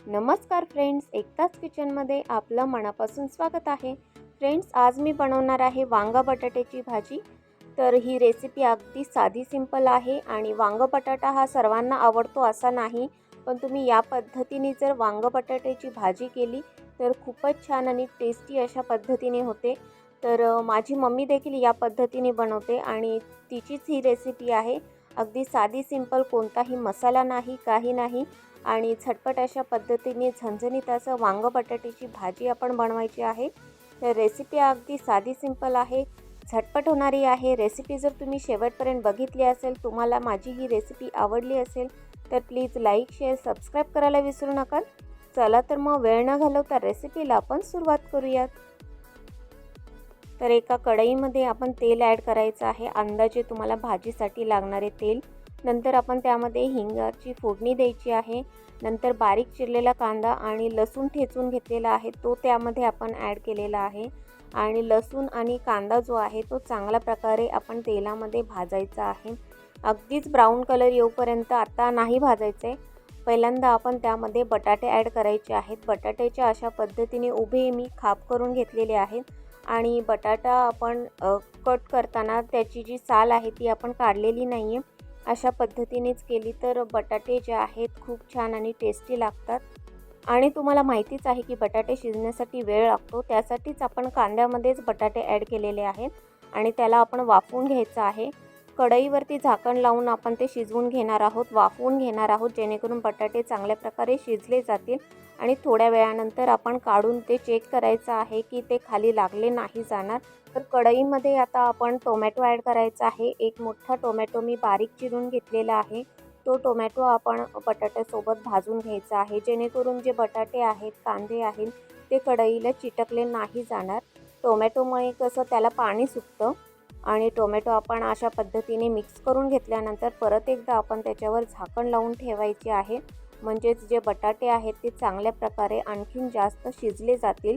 नमस्कार फ्रेंड्स, एकताच किचनमध्ये आपलं मनापासून स्वागत आहे. फ्रेंड्स, आज मी बनवणार आहे वांगा बटाट्याची भाजी. तर ही रेसिपी अगदी साधी सिंपल आहे आणि वांगा बटाटा हा सर्वांना आवडतो असा नाही, पण तुम्ही या पद्धतीने जर वांगा बटाट्याची भाजी केली तर खूपच छान आणि टेस्टी अशा पद्धतीने होते. तर माझी मम्मी देखील या पद्धतीने बनवते आणि तिचीच ही रेसिपी आहे. अगदी साधी सिंपल, कोणताही मसाला नाही, काही नाही आणि झटपट अशा पद्धतीने झणझणीत असं वांगं बटाट्याची भाजी आपण बनवायची आहे. तर रेसिपी अगदी साधी सिंपल आहे, झटपट होणारी आहे. रेसिपी जर तुम्ही शेवटपर्यंत बघितली असेल, तुम्हाला माझी ही रेसिपी आवडली असेल तर प्लीज लाईक, शेअर, सबस्क्राईब करायला विसरू नका. चला तर मग वेळ न घालवता रेसिपीला आपण सुरुवात करूयात. तर एका कढईमध्ये आपण तेल ॲड करायचं आहे, अंदाजे तुम्हाला भाजीसाठी लागणारे तेल. नंतर आपण त्यामध्ये हिंगाची फोडणी द्यायची आहे. नंतर बारीक चिरलेला कांदा आणि लसूण ठेचून घेतलेला आहे तो त्यामध्ये आपण ॲड केलेला आहे. आणि लसूण आणि कांदा जो आहे तो चांगल्या प्रकारे आपण तेलामध्ये भाजायचा आहे. अगदीच ब्राऊन कलर येऊपर्यंत आता नाही भाजायचे. पहिल्यांदा आपण त्यामध्ये बटाटे ॲड करायचे आहेत. बटाट्याच्या अशा पद्धतीने उभे मी खाप करून घेतलेले आहेत आणि बटाटा आपण कट करताना त्याची जी साल आहे ती आपण काढलेली नाही आहे. अशा पद्धतीनेच केली तर बटाटे जे आहेत खूप छान आणि टेस्टी लागतात. आणि तुम्हाला माहितीच आहे की बटाटे शिजण्यासाठी वेळ लागतो, त्यासाठीच आपण कांद्यामध्येच बटाटे ॲड केलेले आहेत आणि त्याला आपण वाफवून घ्यायचं आहे. कढईवरती झाकण लावून आपण ते शिजवून घेणार आहोत, वाफवून घेणार आहोत, जेणेकरून बटाटे चांगल्या प्रकारे शिजले जातील. आणि थोड्या वेळानंतर आपण काढून ते चेक करायचं आहे की ते खाली लागले नाही जाणार. तर कढईमध्ये आता आपण टोमॅटो ॲड करायचा आहे. एक मोठा टोमॅटो मी बारीक चिरून घेतलेला आहे. तो टोमॅटो आपण बटाट्यासोबत भाजून घ्यायचा आहे, जेणेकरून जे बटाटे आहेत, कांदे आहेत, ते कढईला चिटकले नाही जाणार. टोमॅटोमुळे कसं त्याला पाणी सुटतं. आणि टोमॅटो आपण अशा पद्धतीने मिक्स करून घेतल्यानंतर परत एकदा आपण त्याच्यावर झाकण लावून ठेवायचे आहे, म्हणजेच जे बटाटे आहेत ते चांगल्या प्रकारे आणखीन जास्त शिजले जातील.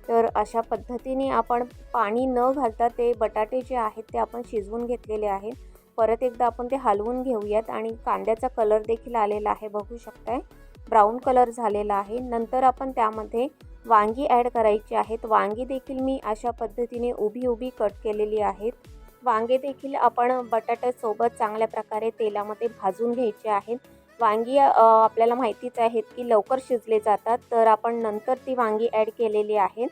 तर अशा पद्धतीने आपण पाणी न घालता ते बटाटे जे आहेत ते आपण शिजवून घेतलेले आहेत. परत एकदा आपण ते हलवून घेऊयात आणि कांद्याचा कलर देखील आलेला आहे, बघू शकताय, ब्राऊन कलर झालेला आहे. नंतर आपण त्यामध्ये वांगी ॲड करायची आहेत. वांगी देखील मी अशा पद्धतीने उभी उभी कट केलेली आहेत. वांगे देखील आपण बटाट्यासोबत चांगल्या प्रकारे तेलामध्ये भाजून घ्यायचे आहेत. वांगी आपल्याला माहितीच आहेत की लवकर शिजले जातात, तर आपण नंतर ती वांगी ॲड केलेली आहेत.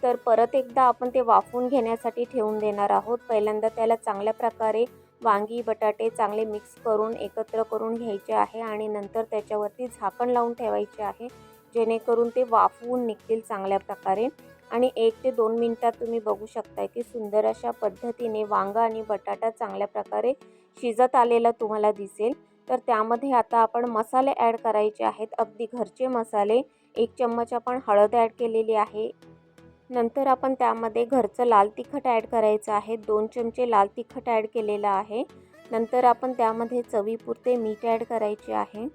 तर परत एकदा आपण ते वाफवून घेण्यासाठी ठेवून देणार आहोत. पहिल्यांदा त्याला चांगल्या प्रकारे वांगी बटाटे चांगले मिक्स करून एकत्र करून घ्यायचे आहे आणि नंतर त्याच्यावरती झाकण लावून ठेवायचे आहे, जेणेकरून ते वाफवून निघतील चांगल्या प्रकारे. आणि 1 ते 2 मिनिटात तुम्ही बघू शकताय की सुंदर अशा पद्धतीने वांगा आणि बटाटा चांगल्या प्रकारे शिजत आलेला तुम्हाला दिसेल. तर त्यामध्ये आता आपण मसाले ॲड करायचे आहेत, अगदी घरचे मसाले. 1 चम्मच आपण हळद ॲड केलेली आहे. नंतर आपण त्यामध्ये घरचं लाल तिखट ॲड करायचं आहे. 2 चमचे लाल तिखट ॲड केलेलं आहे. नंतर आपण त्यामध्ये चवीपुरते मीठ ॲड करायचे आहे.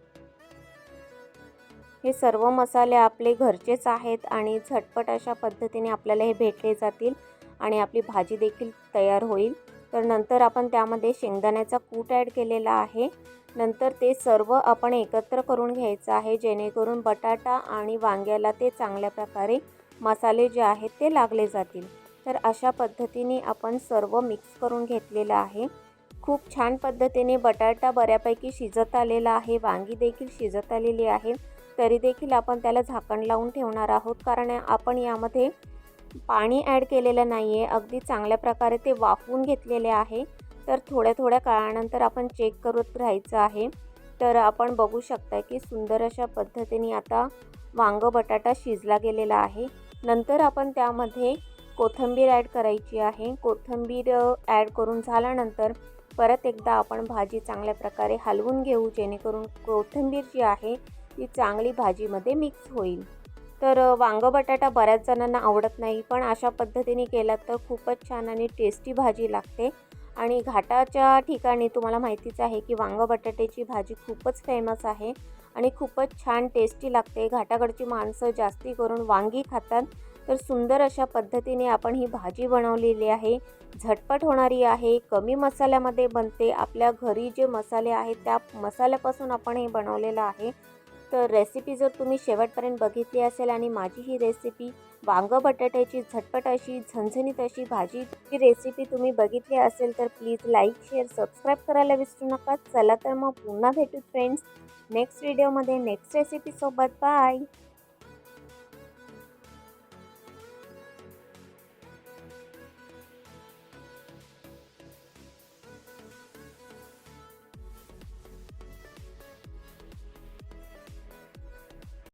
हे सर्व मसाले आपले घरचेच आहेत आणि झटपट अशा पद्धतीने आपल्याला हे भेटले जातील आणि आपली भाजी देखील तयार होईल. तर नंतर आपण त्यामध्ये शेंगदाण्याचा कूट ॲड केलेला आहे. नंतर ते सर्व आपण एकत्र करून घ्यायचं आहे, जेणेकरून बटाटा आणि वांग्याला ते चांगल्या प्रकारे मसाले जे आहेत ते लागले जातील. तर अशा पद्धतीने आपण सर्व मिक्स करून घेतलेलं आहे. खूप छान पद्धतीने बटाटा बऱ्यापैकी शिजत आलेला आहे, वांगी देखील शिजत आलेली आहे. तरी देखील आपण त्याला झाकण लावून ठेवणार आहोत, कारण आपण यामध्ये पाणी ॲड केलेलं नाही आहे. अगदी चांगल्या प्रकारे ते वाफवून घेतलेले आहे. तर थोड्या थोड्या काळानंतर आपण चेक करत राहायचं आहे. तर आपण बघू शकता की सुंदर अशा पद्धतीने आता वांगं बटाटा शिजला गेलेला आहे. नंतर आपण त्यामध्ये कोथिंबीर ॲड करायची आहे. कोथिंबीर ॲड करून झाल्यानंतर परत एकदा आपण भाजी चांगल्या प्रकारे हलवून घेऊ, जेणेकरून कोथिंबीर जी आहे ती चांगली भाजीमध्ये मिक्स होईल. तर वांगं बटाटा बऱ्याच जणांना आवडत नाही, पण अशा पद्धतीने केलात तर खूपच छान आणि टेस्टी भाजी लागते. आणि घाटाच्या ठिकाणी तुम्हाला माहितीच आहे की वांगं बटाट्याची भाजी खूपच फेमस आहे आणि खूपच छान टेस्टी लागते. घाटाकडची माणसं जास्ती करून वांगी खातात. तर सुंदर अशा पद्धतीने आपण ही भाजी बनवलेली आहे. झटपट होणारी आहे, कमी मसाल्यामध्ये बनते. आपल्या घरी जे मसाले आहेत त्या मसाल्यापासून आपण हे बनवलेलं आहे. तर रेसिपी जर तुम्ही शेवटपर्यंत बघितली असेल आणि माझी ही रेसिपी वांगं बटाट्याची झटपट अशी झणझणीत अशी भाजी ही रेसिपी तुम्ही बघितली असेल तर प्लीज लाईक शेअर सबस्क्राईब करायला विसरू नका. चला तर मग पुन्हा भेटू फ्रेंड्स नेक्स्ट व्हिडिओमध्ये नेक्स्ट रेसिपीसोबत. बाय.